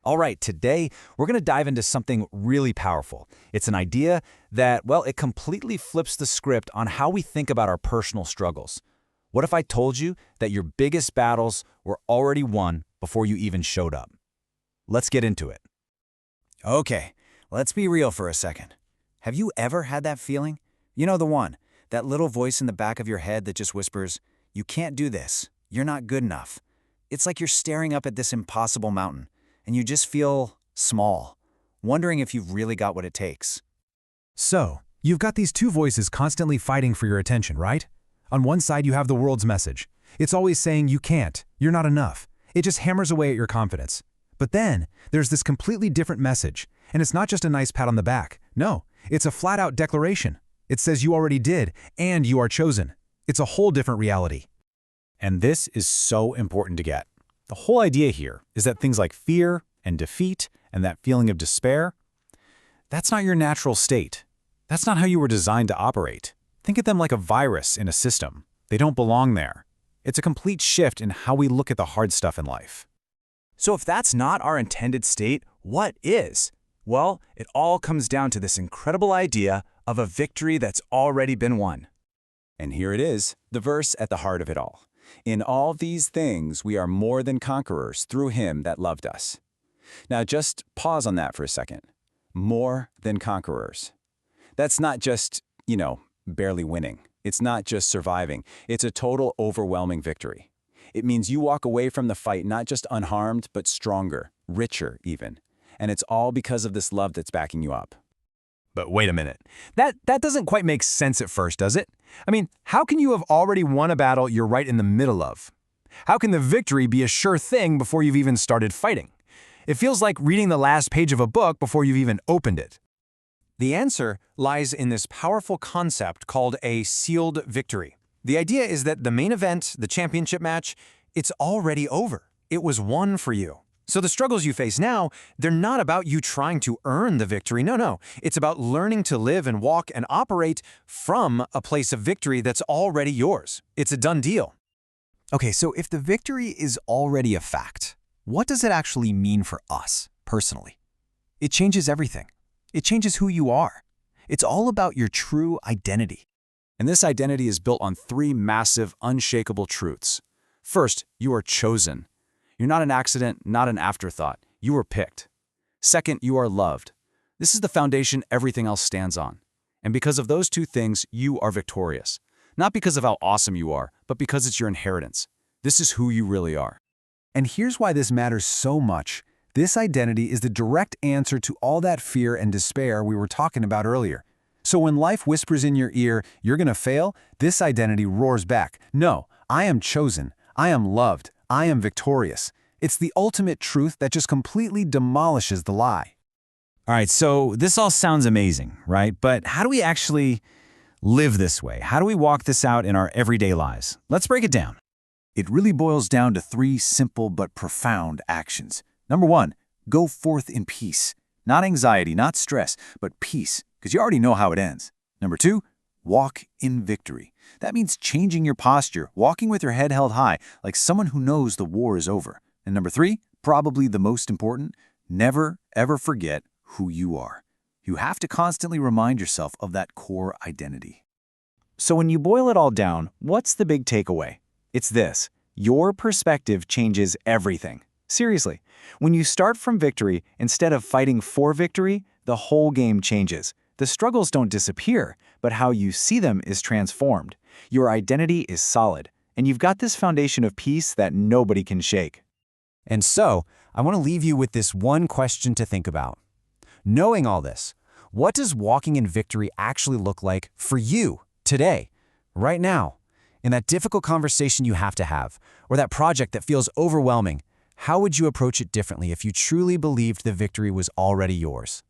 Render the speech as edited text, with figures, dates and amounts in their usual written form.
All right, today we're going to dive into something really powerful. It's an idea that, well, it completely flips the script on how we think about our personal struggles. What if I told you that your biggest battles were already won before you even showed up? Let's get into it. Okay, let's be real for a second. Have you ever had that feeling? You know the one, that little voice in the back of your head that just whispers, "You can't do this. You're not good enough." It's like you're staring up at this impossible mountain, and you just feel small, wondering if you've really got what it takes. So, you've got these two voices constantly fighting for your attention, right? On one side, you have the world's message. It's always saying you can't, you're not enough. It just hammers away at your confidence. But then, there's this completely different message, and it's not just a nice pat on the back. No, it's a flat-out declaration. It says you already did, and you are chosen. It's a whole different reality. And this is so important to get. The whole idea here is that things like fear and defeat and that feeling of despair, that's not your natural state. That's not how you were designed to operate. Think of them like a virus in a system. They don't belong there. It's a complete shift in how we look at the hard stuff in life. So if that's not our intended state, what is? Well, it all comes down to this incredible idea of a victory that's already been won. And here it is, the verse at the heart of it all. In all these things we are more than conquerors through him that loved us. Now just pause on that for a second. More than conquerors. That's not just, barely winning. It's not just surviving. It's a total overwhelming victory. It means you walk away from the fight not just unharmed, but stronger, richer even. And it's all because of this love that's backing you up. But wait a minute. That doesn't quite make sense at first, does it? I mean, how can you have already won a battle you're right in the middle of? How can the victory be a sure thing before you've even started fighting? It feels like reading the last page of a book before you've even opened it. The answer lies in this powerful concept called a sealed victory. The idea is that the main event, the championship match, it's already over. It was won for you. So the struggles you face now, they're not about you trying to earn the victory. No. It's about learning to live and walk and operate from a place of victory that's already yours. It's a done deal. Okay, so if the victory is already a fact, what does it actually mean for us, personally? It changes everything. It changes who you are. It's all about your true identity. And this identity is built on three massive, unshakable truths. First, you are chosen. You're not an accident, not an afterthought. You were picked. Second, you are loved. This is the foundation everything else stands on. And because of those two things, you are victorious. Not because of how awesome you are, but because it's your inheritance. This is who you really are. And here's why this matters so much. This identity is the direct answer to all that fear and despair we were talking about earlier. So when life whispers in your ear, "You're gonna fail," this identity roars back, "No, I am chosen. I am loved. I am victorious." It's the ultimate truth that just completely demolishes the lie. All right, so this all sounds amazing, right? But how do we actually live this way? How do we walk this out in our everyday lives? Let's break it down. It really boils down to three simple but profound actions. Number one, go forth in peace. Not anxiety, not stress, but peace, because you already know how it ends. Number two, walk in victory. That means changing your posture, walking with your head held high, like someone who knows the war is over. And number three, probably the most important, never, ever forget who you are. You have to constantly remind yourself of that core identity. So when you boil it all down, what's the big takeaway? It's this: your perspective changes everything. Seriously, when you start from victory, instead of fighting for victory, the whole game changes. The struggles don't disappear, but how you see them is transformed. Your identity is solid, and you've got this foundation of peace that nobody can shake. And so, I want to leave you with this one question to think about. Knowing all this, what does walking in victory actually look like for you today, right now? In that difficult conversation you have to have, or that project that feels overwhelming, how would you approach it differently if you truly believed the victory was already yours?